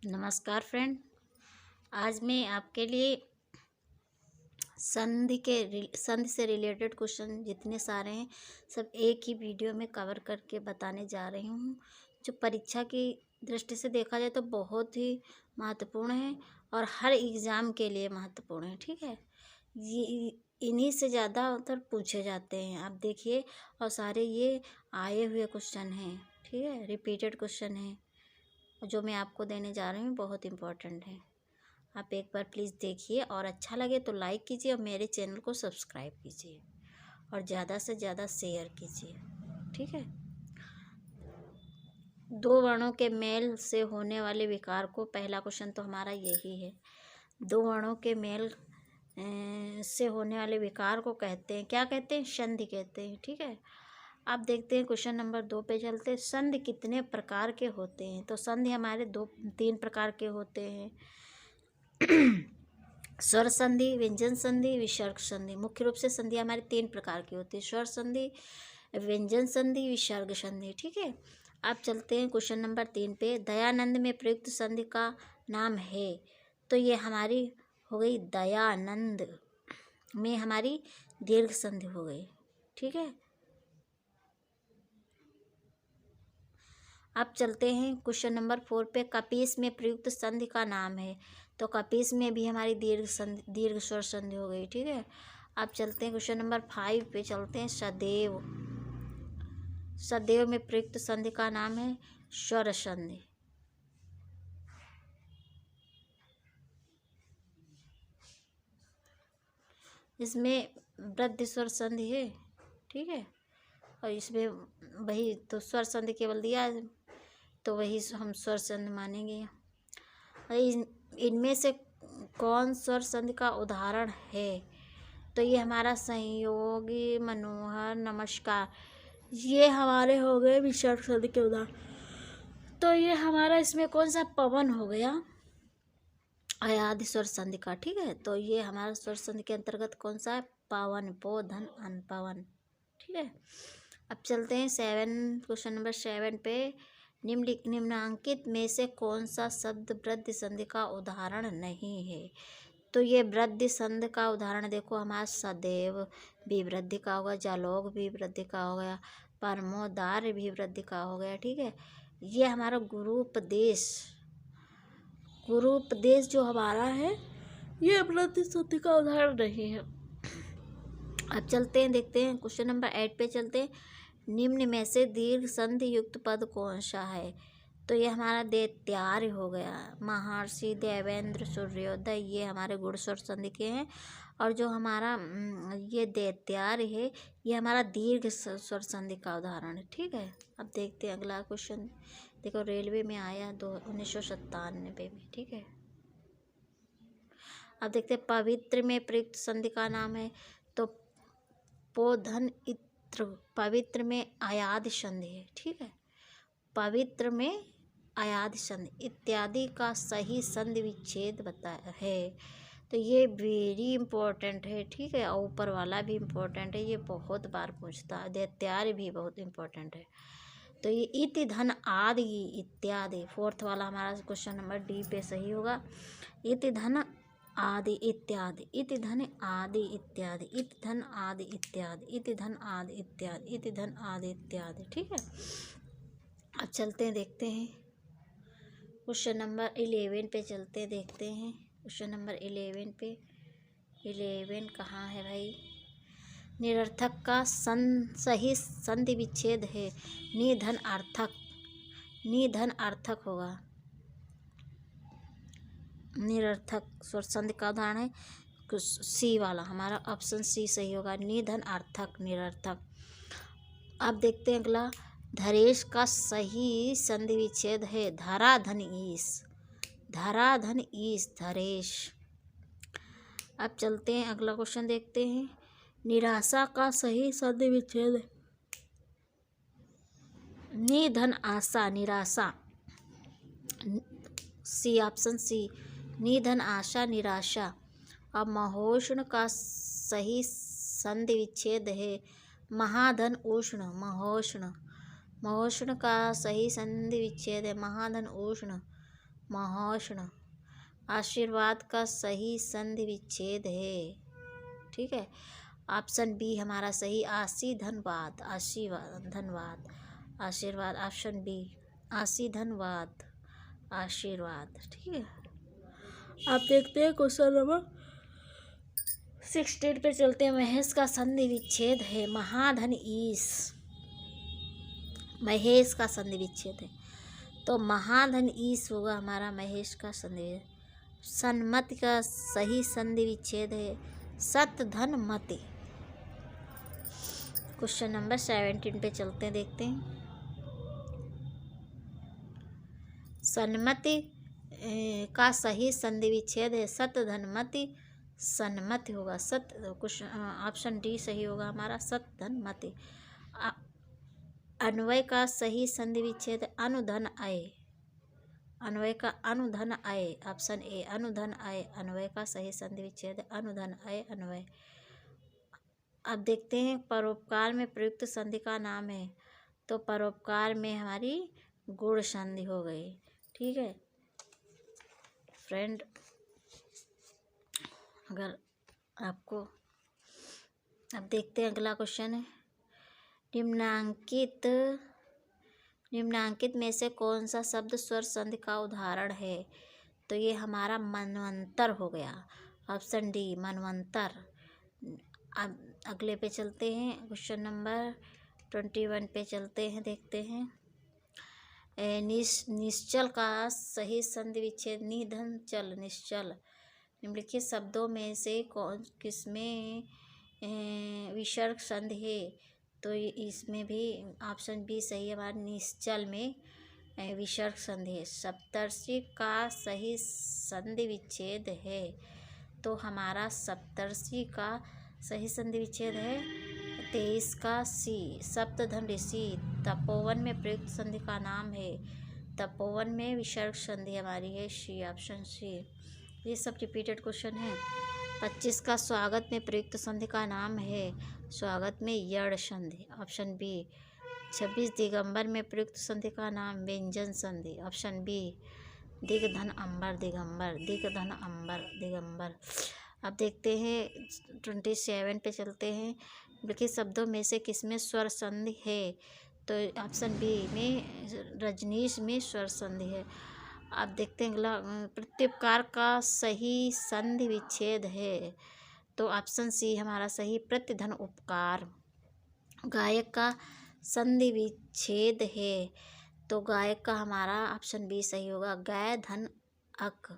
नमस्कार फ्रेंड। आज मैं आपके लिए संधि से रिलेटेड क्वेश्चन जितने सारे हैं सब एक ही वीडियो में कवर करके बताने जा रही हूँ, जो परीक्षा की दृष्टि से देखा जाए तो बहुत ही महत्वपूर्ण है और हर एग्ज़ाम के लिए महत्वपूर्ण है। ठीक है, ये इन्हीं से ज़्यादातर पूछे जाते हैं। आप देखिए, और सारे ये आए हुए क्वेश्चन हैं। ठीक है, रिपीटेड क्वेश्चन है जो मैं आपको देने जा रही हूँ, बहुत इम्पोर्टेंट है। आप एक बार प्लीज़ देखिए और अच्छा लगे तो लाइक कीजिए और मेरे चैनल को सब्सक्राइब कीजिए और ज़्यादा से ज़्यादा शेयर कीजिए। ठीक है, दो वर्णों के मेल से होने वाले विकार को, पहला क्वेश्चन तो हमारा यही है। दो वर्णों के मेल से होने वाले विकार को कहते हैं, क्या कहते हैं? संधि कहते हैं। ठीक है, आप देखते हैं क्वेश्चन नंबर 2 पे चलते हैं। संधि कितने प्रकार के होते हैं? तो संधि हमारे तीन प्रकार के होते हैं। स्वर संधि, व्यंजन संधि, विसर्ग संधि। मुख्य रूप से संधि हमारी तीन प्रकार की होती है: स्वर संधि, व्यंजन संधि, विसर्ग संधि। ठीक है, आप चलते हैं क्वेश्चन नंबर 3 पे। दयानंद में प्रयुक्त संधि का नाम है, तो ये हमारी हो गई दयानंद में हमारी दीर्घ संधि हो गई। ठीक है, आप चलते हैं क्वेश्चन नंबर 4 पे। कपीस में प्रयुक्त संधि का नाम है, तो कपीस में भी हमारी दीर्घ स्वर संधि हो गई। ठीक है, आप चलते हैं क्वेश्चन नंबर 5 पे चलते हैं। सदैव, सदैव में प्रयुक्त संधि का नाम है स्वर संधि। इसमें वृद्धि स्वर संधि है। ठीक है, और इसमें वही तो स्वर संधि केवल दिया है, तो वही हम स्वर संधि मानेंगे। इनमें से कौन स्वर संधि का उदाहरण है? तो ये हमारा संयोगी, मनोहर, नमस्कार, ये हमारे हो गए विसर्ग संधि के उदाहरण। तो ये हमारा इसमें कौन सा? पवन हो गया, अयादि स्वर संधि का। ठीक है, तो ये हमारा स्वर संधि के अंतर्गत कौन सा है? पवन, पो धन अन, पवन। ठीक है, अब चलते हैं क्वेश्चन नंबर 7 पे। निम्नांकित में से कौन सा शब्द वृद्धि संधि का उदाहरण नहीं है? तो ये वृद्धि संधि का उदाहरण देखो, हमारा सदैव भी वृद्धि का होगा, जालोग भी वृद्धि का हो गया, परमोदार भी वृद्धि का हो गया। ठीक है, ये हमारा गुरु उपदेश जो हमारा है, ये वृद्धि संधि का उदाहरण नहीं है। अब चलते हैं, देखते हैं क्वेश्चन नंबर 8 पे चलते हैं। निम्न में से दीर्घ संधि युक्त पद कौन सा है? तो ये हमारा दैत्यार्य हो गया, महर्षि, देवेंद्र, सूर्योदय, ये हमारे गुण स्वर संधि के हैं। और जो हमारा ये दैत्यार्य है, ये हमारा दीर्घ स्वर संधि का उदाहरण है। ठीक है, अब देखते हैं अगला क्वेश्चन। देखो, रेलवे में आया 1997 में। ठीक है, अब देखते हैं पवित्र में प्रयुक्त संधि का नाम है, तो पोधन इत्र, पवित्र में अयादि संधि है। ठीक है, पवित्र में अयादि संधि इत्यादि का सही संधि विच्छेद बताया है। तो ये वेरी इंपॉर्टेंट है। ठीक है, और ऊपर वाला भी इम्पोर्टेंट है, ये बहुत बार पूछता है। दैत्यार्य भी बहुत इम्पोर्टेंट है। तो ये इति धन आदि इत्यादि, फोर्थ वाला हमारा क्वेश्चन नंबर डी पे सही होगा। इति धन आदि इत्यादि, इति धन आदि इत्यादि, इति धन आदि इत्यादि, इति धन आदि इत्यादि, इति धन आदि इत्यादि। ठीक है, अब चलते हैं, देखते हैं क्वेश्चन नंबर 11 पे चलते हैं, देखते हैं क्वेश्चन नंबर 11 पे। 11 कहाँ है भाई? निरर्थक का सही संधि विच्छेद है निधन अर्थक, निधन अर्थक होगा। निरर्थक स्वर संधि का उदाहरण है सी वाला, हमारा ऑप्शन सी सही होगा, निधन अर्थक, निरर्थक। अब देखते हैं अगला। धरेश का सही संधि विच्छेद है धराधन ईश, धराधन ईश, धरेश। अब चलते हैं अगला क्वेश्चन देखते हैं। निराशा का सही संधि विच्छेद है निधन आशा, निराशा, सी, ऑप्शन सी, निधन आशा, निराशा। अब महोष्ण का सही संधि विच्छेद है महाधन उष्ण, महोष्ण, महोष्ण का सही संधि विच्छेद है महाधन उष्ण, महोष्ण। आशीर्वाद का सही संधि विच्छेद है, ठीक है। ऑप्शन बी हमारा सही, आशी धनवाद, आशीर्वाद धनवाद, आशीर्वाद। ऑप्शन बी आशी धनवाद, आशीर्वाद, ठीक है। आप देखते हैं क्वेश्चन नंबर 16 पे चलते हैं। महेश का संधि विच्छेद है महाधन ईश। महेश का संधि विच्छेद है तो महाधन ईश होगा हमारा महेश का संधि। सन्मति का सही संधि विच्छेद है सत धन मति। क्वेश्चन नंबर 17 पे चलते हैं, देखते हैं। सन्मति का सही संधि विच्छेद है सत धन मति। सन्मति होगा सत, कुछ ऑप्शन डी सही होगा हमारा, सत धन मति। अन्वय का सही संधि विच्छेद अनुधन अय। अन्वय का अनुधन अय, ऑप्शन ए अनुधन अय। अन्वय का सही संधि विच्छेद अनुधन अय, अन्वय। अब देखते हैं परोपकार में प्रयुक्त संधि का नाम है तो परोपकार में हमारी गुण संधि हो गई, ठीक है फ्रेंड। अगर आपको, अब देखते हैं अगला क्वेश्चन है। निम्नांकित में से कौन सा शब्द स्वर संधि का उदाहरण है तो ये हमारा मनवंतर हो गया, ऑप्शन डी मनवंतर। अब अगले पे चलते हैं, क्वेश्चन नंबर 21 पे चलते हैं, देखते हैं। निश्चल का सही संधि विच्छेद निधन चल निश्चल। निम्नलिखित शब्दों में से कौन किसमें विसर्ग संधि है तो इसमें भी ऑप्शन बी सही है हमारा, निश्चल में विसर्ग संधि है। सप्तर्षि का सही संधि विच्छेद है तो हमारा सप्तर्षि का सही संधि विच्छेद है 23 का सी, सप्तधन ऋषि। तपोवन में प्रयुक्त संधि का नाम है, तपोवन में विसर्ग संधि हमारी है सी, ऑप्शन सी। ये सब रिपीटेड क्वेश्चन है। 25 का स्वागत में प्रयुक्त संधि का नाम है, स्वागत में यड़ संधि, ऑप्शन बी। 26 दिगंबर में प्रयुक्त संधि का नाम व्यंजन संधि, ऑप्शन बी। दिगधन अंबर दिगंबर, दिगधन अंबर दिगंबर। अब देखते हैं 27 पे चलते हैं। लिखित शब्दों में से किसमें स्वर संधि है तो ऑप्शन बी में रजनीश में स्वर संधि है। आप देखते हैं अगला, प्रत्युपकार का सही संधि विच्छेद है तो ऑप्शन सी हमारा सही, प्रतिधन उपकार। गायक का संधि विच्छेद है तो गायक का हमारा ऑप्शन बी सही होगा, गय धन अक,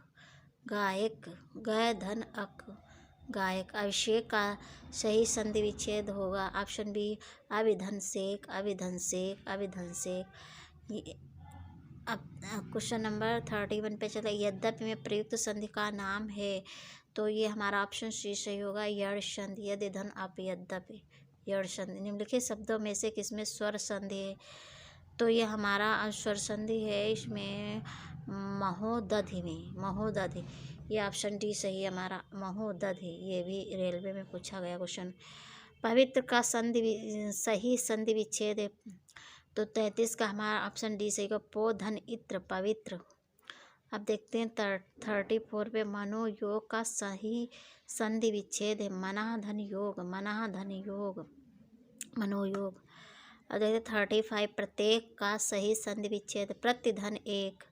गायक, गय धन अक गायक। अभिषेक का सही संधि विच्छेद होगा ऑप्शन बी, अभिधन सेक, अभिधन सेक, अभिधन सेक। अब क्वेश्चन नंबर 31 पे चले। यद्यपि में प्रयुक्त संधि का नाम है तो ये हमारा ऑप्शन सी सही होगा, यड़ संधि। यदि धन अप यद्यपि, यड़ संधि। निम्नलिखित शब्दों में से किसमें स्वर संधि है तो ये हमारा स्वर संधि है इसमें महोदधि में, महोदधि। ये ऑप्शन डी सही है हमारा, महोदधि। ये भी रेलवे में पूछा गया क्वेश्चन। पवित्र का संधि सही संधि विच्छेद है तो 33 का हमारा ऑप्शन डी सही होगा, पो धन इत्र पवित्र। अब देखते हैं 34 पे मनोयोग का सही संधि विच्छेद है मना धन योग, मना धन योग, मनोयोग। अब देखते 35 प्रत्येक का सही संधि विच्छेद प्रतिधन एक,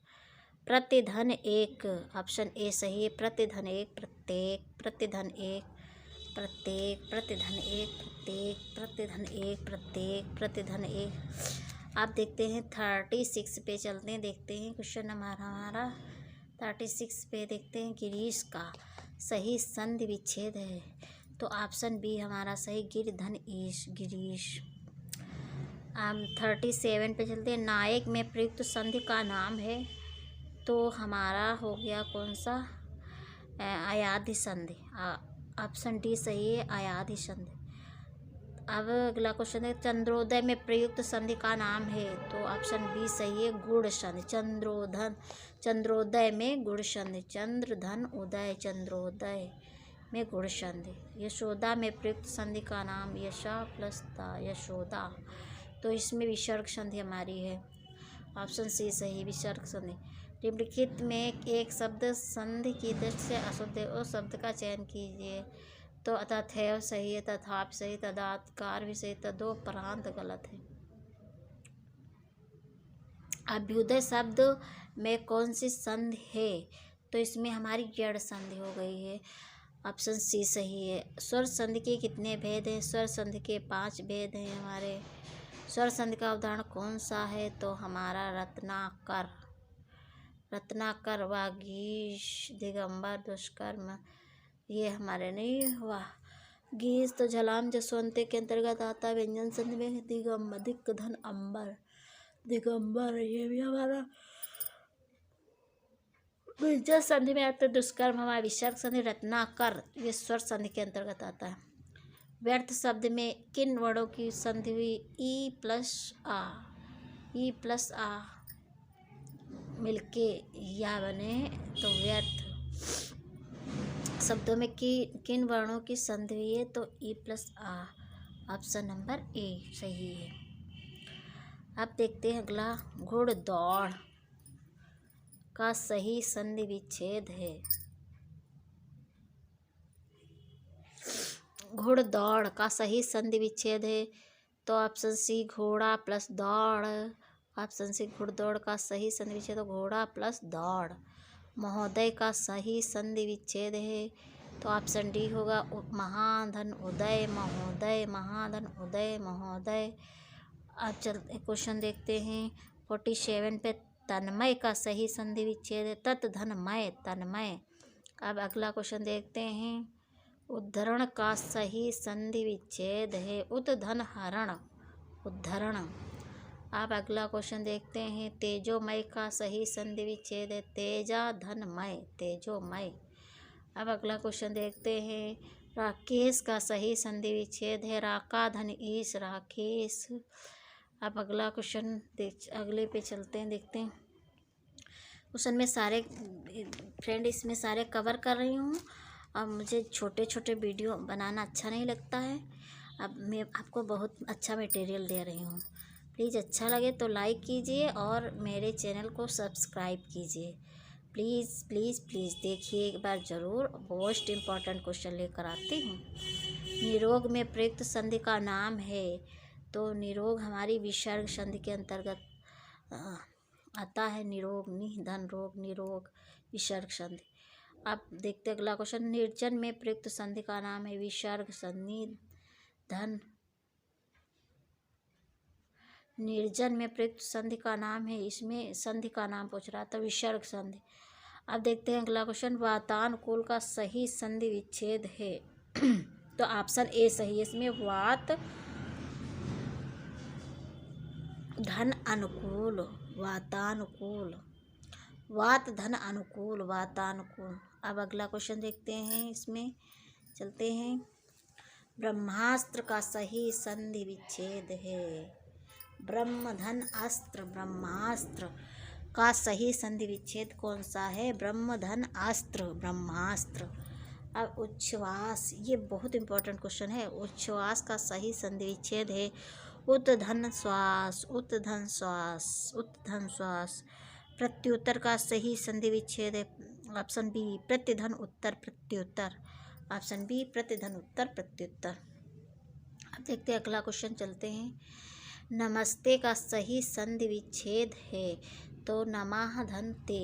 प्रतिधन एक, ऑप्शन ए सही है, प्रतिधन एक, प्रत्येक, प्रतिधन एक, प्रत्येक, प्रतिधन एक, प्रत्येक, प्रतिधन एक, प्रत्येक, प्रतिधन एक। आप देखते हैं 36 पे चलते हैं, देखते हैं क्वेश्चन हमारा 36 पे देखते हैं। गिरीश का सही संधि विच्छेद है तो ऑप्शन बी हमारा सही, गिरधन ईश, गिरीश। 37 पे चलते हैं। नायक में प्रयुक्त संधि का नाम है तो हमारा हो गया कौन सा, अयाधि संधि, ऑप्शन डी सही है, अयाधि संधि। अब अगला क्वेश्चन है। चंद्रोदय में प्रयुक्त संधि का नाम है तो ऑप्शन बी सही है, गुण संधि। चंद्रोदय में गुण संधि, चंद्रधन उदय, चंद्रोदय में गुण संधि। यशोदा में प्रयुक्त संधि का नाम यशा प्लस दा, यशोदा, तो इसमें विसर्ग संधि हमारी है। ऑप्शन सी सही, विसर्ग संधि। निम्नलिखित में एक शब्द संधि की दृष्टि से अशुद्ध है, उस शब्द का चयन कीजिए। तो तथैव सही है, तथापि सही, तदाकार भी सही, तदोपरांत गलत है। अभ्युदय शब्द में कौन सी संधि है? तो इसमें हमारी जड़ संधि हो गई है। ऑप्शन सी सही है। स्वर संधि के कितने भेद हैं? स्वर संधि के 5 भेद हैं हमारे। स्वर संधि का उदाहरण कौन सा है? तो हमारा रत्नाकर, रत्नाकर, वागीश, दिगंबर, दुष्कर्म, ये हमारे नहीं हुआ। गीस तो झलाम जसवंते के अंतर्गत आता है। व्यंजन संधि में दिगंबर, दिक, धन, अंबर, दिगंबर, ये भी हमारा व्यंजन संधि में आता है। दुष्कर्म हमारा विसर्ग संधि। रत्नाकर ये स्वर संधि के अंतर्गत आता है। व्यर्थ शब्द में किन वर्णों की संधि हुई? ई प्लस आ, ई प्लस आ मिलके या बने तो व्यर्थ शब्दों में किन वर्णों की संधि हुई है? तो ई प्लस आ। ऑप्शन नंबर ए सही है। अब देखते हैं अगला। घुड़दौड़ का सही संधि विच्छेद है। घुड़दौड़ का सही संधि विच्छेद है। तो ऑप्शन सी घोड़ा प्लस दौड़। ऑप्शन सी घुड़दौड़ का सही संधि विच्छेद घोड़ा प्लस दौड़। महोदय का सही संधि विच्छेद है। तो ऑप्शन डी होगा महाधन उदय, महोदय, महाधन उदय, महोदय। अब चलते क्वेश्चन देखते हैं 47 पे। तन्मय का सही संधि विच्छेद है। तत् धनमय, तन्मय। अब अगला क्वेश्चन देखते हैं। उद्धरण का सही संधि विच्छेद है। उद्धन हरण, उद्धरण। अब अगला क्वेश्चन देखते हैं। तेजोमय का सही संधि विच्छेद है। तेजा धनमय, तेजोमय। अब अगला क्वेश्चन देखते हैं। राकेश का सही संधि विच्छेद है। राका धन ईश, राकेश। अब अगला क्वेश्चन अगले पे चलते हैं, देखते हैं। क्वेश्चन में सारे फ्रेंड इसमें सारे कवर कर रही हूँ। अब मुझे छोटे छोटे वीडियो बनाना अच्छा नहीं लगता है। अब मैं आपको बहुत अच्छा मटेरियल दे रही हूँ। प्लीज़ अच्छा लगे तो लाइक कीजिए और मेरे चैनल को सब्सक्राइब कीजिए। प्लीज़ प्लीज़ प्लीज़ देखिए एक बार ज़रूर। मोस्ट इम्पॉर्टेंट क्वेश्चन लेकर आती हूँ। निरोग में प्रयुक्त संधि का नाम है। तो निरोग हमारी विसर्ग संधि के अंतर्गत आता है। निरोग, निधन रोग, निरोग, विसर्ग संधि। अब देखते अगला क्वेश्चन। निर्जन में प्रयुक्त संधि का नाम है। विसर्ग संधि, धन। निर्जन में प्रयुक्त संधि का नाम है। इसमें संधि का नाम पूछ रहा था, विसर्ग संधि। अब देखते हैं अगला क्वेश्चन। वातानुकूल का सही संधि विच्छेद है। तो ऑप्शन ए सही है। इसमें वात धन अनुकूल, वातानुकूल, वात धन अनुकूल, वातानुकूल। अब अगला क्वेश्चन देखते हैं। इसमें चलते हैं। ब्रह्मास्त्र का सही संधि विच्छेद है। ब्रह्म धन अस्त्र, ब्रह्मास्त्र का सही संधि विच्छेद कौन सा है? ब्रह्म धन अस्त्र, ब्रह्मास्त्र। अब उच्छ्वास, ये बहुत इंपॉर्टेंट क्वेश्चन है। उच्छ्वास का सही संधि विच्छेद है। उत्धन श्वास, उत्धन श्वास, उत्धन श्वास। प्रत्युत्तर का सही संधि विच्छेद है। ऑप्शन बी प्रतिधन उत्तर, प्रत्युत्तर। ऑप्शन बी प्रतिधन उत्तर, प्रत्युत्तर। अब देखते हैं अगला क्वेश्चन, चलते हैं। नमस्ते का सही संधि विच्छेद है। तो नमः धन ते,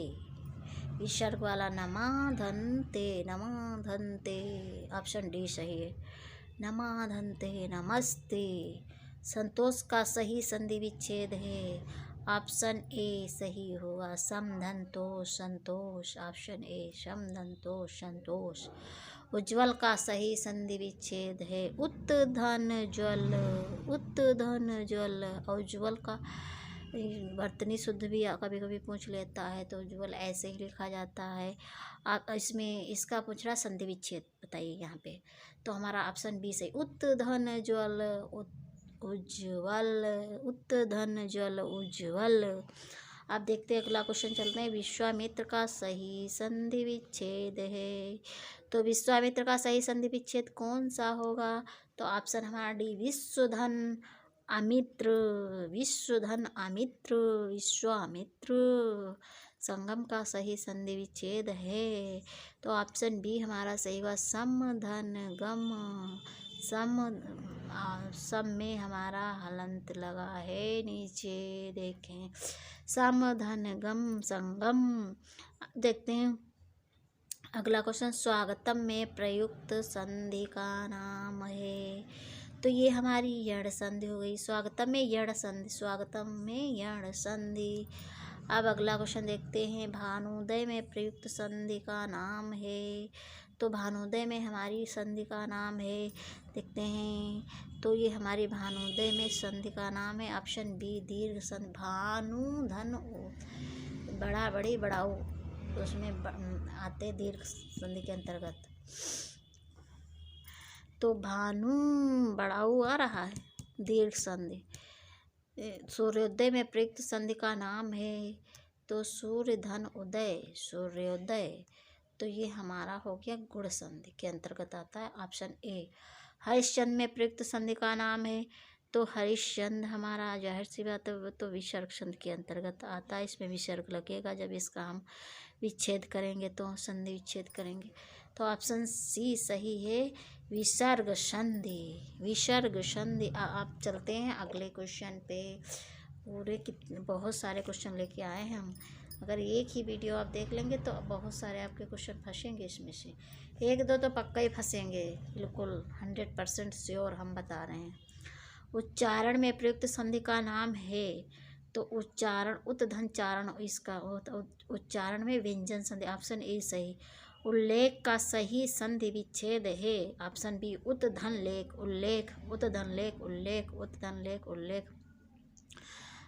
विसर्ग वाला नमः धन ते, नमः धन ते। ऑप्शन डी सही है। नमः धन ते, नमस्ते। संतोष का सही संधि विच्छेद है। ऑप्शन ए सही होगा। समधनतोष, संतोष। ऑप्शन ए समधनतोष, संतोष। उज्ज्वल का सही संधि विच्छेद है। उत्धन ज्वल, उत्धन ज्वल। और उज्ज्वल का वर्तनी शुद्ध भी कभी कभी पूछ लेता है, तो उज्ज्वल ऐसे ही लिखा जाता है। आप इसमें इसका पूछ रहा संधि विच्छेद बताइए यहाँ पे। तो हमारा ऑप्शन बी सही। उत्धन ज्वल, उज्ज्वल, उत्धन ज्वल, उज्ज्वल। अब देखते हैं अगला क्वेश्चन, चलते हैं। विश्वामित्र का सही संधि विच्छेद है। तो विश्वामित्र का सही संधि विच्छेद कौन सा होगा? तो ऑप्शन हमारा डी विश्वधन अमित्र, विश्वधन अमित्र, विश्वामित्र। संगम का सही संधि विच्छेद है, तो ऑप्शन बी हमारा सही हुआ। सम धन गम, सम सम में हमारा हलंत लगा है नीचे, देखें सम धन गम संगम। देखते हैं अगला क्वेश्चन, स्वागतम में प्रयुक्त संधि का नाम है, तो ये हमारी यण संधि हो गई। स्वागतम में यण संधि, स्वागतम में यण संधि। अब अगला क्वेश्चन देखते हैं, भानुदय में प्रयुक्त संधि का नाम है, तो भानुदय में हमारी संधि का नाम है, देखते हैं, तो ये हमारी भानुदय में संधि का नाम है ऑप्शन बी दीर्घ संधि। भानु धन बड़ा बड़ी बड़ाऊ, तो उसमें आते दीर्घ संधि के अंतर्गत, तो भानु बड़ाऊ आ रहा है दीर्घ संधि। सूर्योदय में प्रयुक्त संधि का नाम है, तो सूर्य धन उदय, सूर्योदय, तो ये हमारा हो गया गुण संधि के अंतर्गत आता है ऑप्शन ए। हरिश्चंद्र में प्रयुक्त संधि का नाम है, तो हरिश्चंद्र हमारा जाहिर सी बात है तो विसर्ग संधि के अंतर्गत आता है, इसमें विसर्ग लगेगा जब इसका हम विच्छेद करेंगे, तो संधि विच्छेद करेंगे, तो ऑप्शन सी सही है, विसर्ग संधि, विसर्ग संधि। आप चलते हैं अगले क्वेश्चन पे। पूरे कितने बहुत सारे क्वेश्चन लेके आए हैं हम, अगर एक ही वीडियो आप देख लेंगे तो बहुत सारे आपके क्वेश्चन फंसेंगे, इसमें से एक दो तो पक्का ही फंसेंगे, बिल्कुल 100% श्योर हम बता रहे हैं। उच्चारण में प्रयुक्त संधि का नाम है, तो उच्चारण उत्धन चारण, इसका उच्चारण में व्यंजन संधि, ऑप्शन ए सही। उल्लेख का सही संधि विच्छेद है, ऑप्शन बी उत्धन लेख, उल्लेख उत्धन लेख, उल्लेख उत्धन लेख, उल्लेख।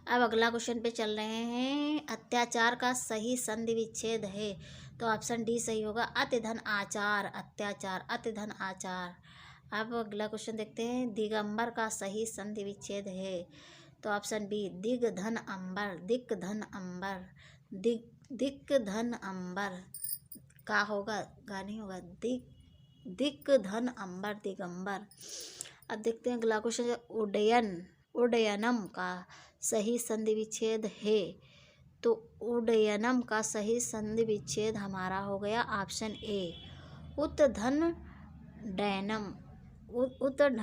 अब अगला क्वेश्चन पे चल रहे हैं, अत्याचार का सही संधि विच्छेद है, तो ऑप्शन डी सही होगा, अतिधन आचार, अत्याचार अतिधन आचार। अब अगला क्वेश्चन देखते हैं, दिगंबर का सही संधि विच्छेद है, तो ऑप्शन बी दिग धन अंबर, दिक धन अंबर, दिक धन अंबर का होगा, गा नहीं होगा, दिक धन अंबर, दिगंबर। अब देखते हैं अगला क्वेश्चन, उड्डयन, उड्डयनम का सही संधि विच्छेद है, तो उड्डयनम का सही संधि विच्छेद हमारा हो गया ऑप्शन ए, उत्धन डैनम, उत्धन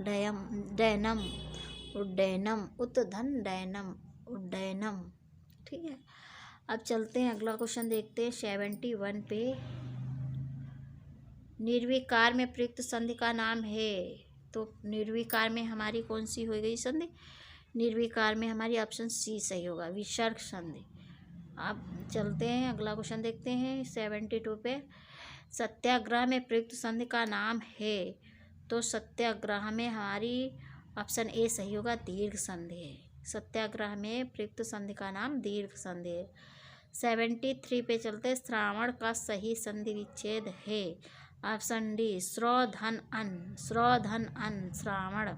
डैनम, उड्डयनम, उत्धन डैनम, उड्डयनम, ठीक है। अब चलते हैं अगला क्वेश्चन देखते हैं 71 पे। निर्विकार में प्रयुक्त संधि का नाम है, तो निर्विकार में हमारी कौन सी हो गई संधि, निर्विकार में हमारी ऑप्शन सी सही होगा, विसर्ग संधि। अब चलते हैं अगला क्वेश्चन देखते हैं 72 पे। सत्याग्रह में प्रयुक्त संधि का नाम है, तो सत्याग्रह में हमारी ऑप्शन ए सही होगा, दीर्घ संधि है। सत्याग्रह में प्रयुक्त संधि का नाम दीर्घ संधि है। 73 पे चलते, श्रावण का सही संधि विच्छेद है, ऑप्शन डी श्रोधन अन, श्रोधन अन, श्रावण।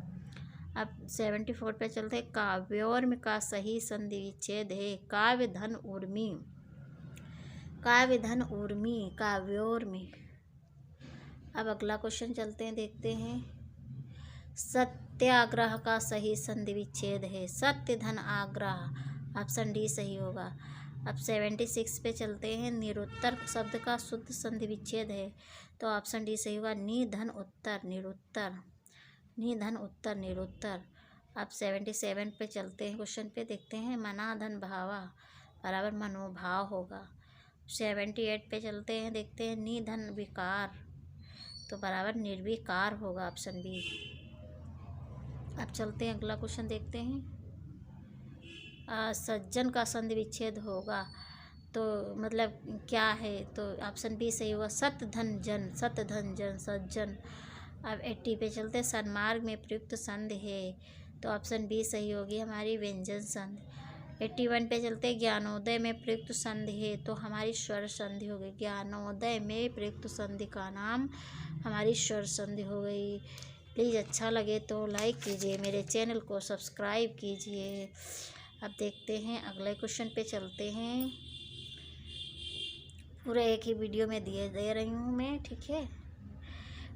अब 74 पे चलते, काव्योर्म का सही संधि विच्छेद है, काव्य धन ऊर्मी, काव्य धन ऊर्मी, काव्योर्मी। अब अगला क्वेश्चन चलते हैं, देखते हैं, सत्याग्रह का सही संधि विच्छेद है, सत्य धन आग्रह, ऑप्शन डी सही होगा। अब 76 पे चलते हैं, निरुत्तर शब्द का शुद्ध संधि विच्छेद है, तो ऑप्शन डी सही होगा, निधन उत्तर, निरुत्तर, निधन उत्तर, निरुत्तर। अब 77 पे चलते हैं क्वेश्चन पे, देखते हैं, मना धन भावा बराबर मनोभाव होगा। 78 पे चलते हैं, देखते हैं, निधन विकार, तो बराबर निर्विकार होगा, ऑप्शन बी। अब चलते हैं अगला क्वेश्चन देखते हैं, सज्जन का संधि विच्छेद होगा, तो मतलब क्या है, तो ऑप्शन बी सही होगा, सत धन जन, सत धन जन, सज्जन। अब 80 पे चलते हैं, सन्मार्ग में प्रयुक्त संधि है, तो ऑप्शन बी सही होगी हमारी व्यंजन संधि। 81 पे चलते हैं, ज्ञानोदय में प्रयुक्त संधि है, तो हमारी स्वर संधि हो गई, ज्ञानोदय में प्रयुक्त संधि का नाम हमारी स्वर संधि हो गई। प्लीज़ अच्छा लगे तो लाइक कीजिए, मेरे चैनल को सब्सक्राइब कीजिए। अब देखते हैं अगले क्वेश्चन पे चलते हैं, पूरे एक ही वीडियो में दे रही हूँ मैं, ठीक है।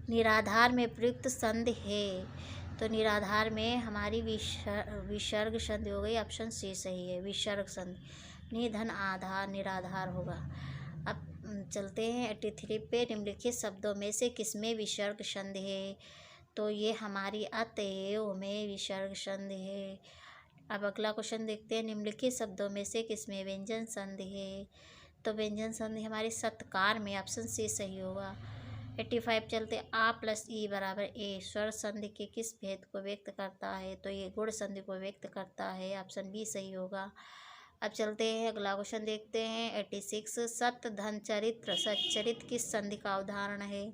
निराधार में प्रयुक्त संधि है, तो निराधार में हमारी विसर्ग संधि हो गई, ऑप्शन सी सही है, विसर्ग संधि। निधन आधार निराधार होगा। अब चलते हैं 83 पे। निम्नलिखित शब्दों में से किसमें विसर्ग संधि है? तो ये हमारी अतएव में विसर्ग संधि है। अब अगला क्वेश्चन देखते हैं, निम्नलिखित शब्दों में से किसमें व्यंजन संधि है? तो व्यंजन संधि हमारी सत्कार में, ऑप्शन सी सही होगा। 85 चलते, आ प्लस ई बराबर ए स्वर संधि के किस भेद को व्यक्त करता है? तो ये गुण संधि को व्यक्त करता है, ऑप्शन बी सही होगा। अब चलते हैं अगला क्वेश्चन देखते हैं 86। सत धन चरित्र सच्चरित किस संधि का उदाहरण है?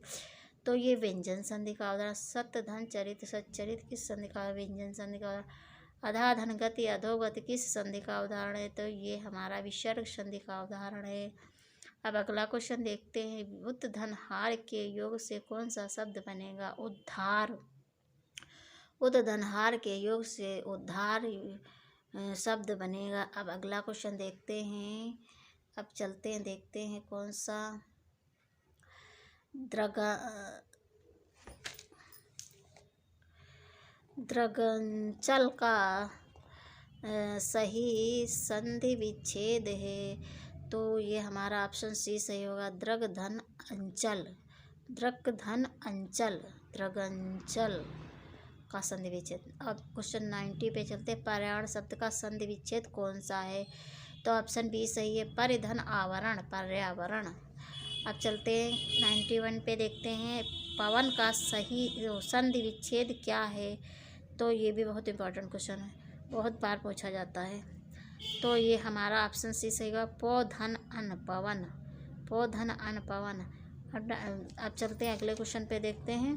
तो ये व्यंजन संधि का उदाहरण। सत धन चरित्र सच्चरित किस संधि का? व्यंजन संधि का। अधा धन गति अधोगति किस संधि का उदाहरण है? तो ये हमारा विसर्ग संधि का उदाहरण है। अब अगला क्वेश्चन देखते हैं, उद्धनहार के योग से कौन सा शब्द बनेगा? उद्धार। उद्धनहार के योग से उद्धार शब्द बनेगा। अब अगला क्वेश्चन देखते हैं। अब चलते हैं देखते हैं कौन सा। द्रगंचल का सही संधि विच्छेद है। तो ये हमारा ऑप्शन सी सही होगा, द्रगधन अंचल। द्रगधन अंचल द्रगंचल का संधि विच्छेद। अब क्वेश्चन 90 पे चलते, पर्यावरण शब्द का संधि विच्छेद कौन सा है? तो ऑप्शन बी सही है, परिधन आवरण पर्यावरण। अब चलते हैं 91 पे देखते हैं, पवन का सही संधि विच्छेद क्या है? तो ये भी बहुत इंपॉर्टेंट क्वेश्चन है, बहुत बार पूछा जाता है। तो ये हमारा ऑप्शन सी सही होगा, पौधन अन पवन। पौधन अन पवन। अब चलते हैं अगले क्वेश्चन पे देखते हैं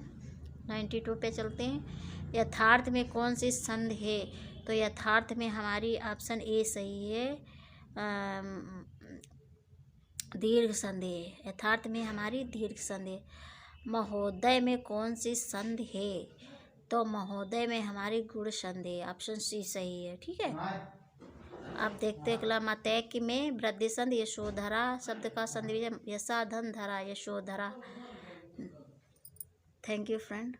92 पे चलते हैं, यथार्थ में कौन सी संधि है? तो यथार्थ में हमारी ऑप्शन ए सही है, दीर्घ संधि है। यथार्थ में हमारी दीर्घ संधि। महोदय में कौन सी संधि है? तो महोदय में हमारी गुण संधि, ऑप्शन सी सही है। ठीक है, अब देखते हैं अगला, मतैक्य में वृद्धि संधि यशोधरा शब्द का संधि यशा धन धरा यशोधरा। Thank you friend.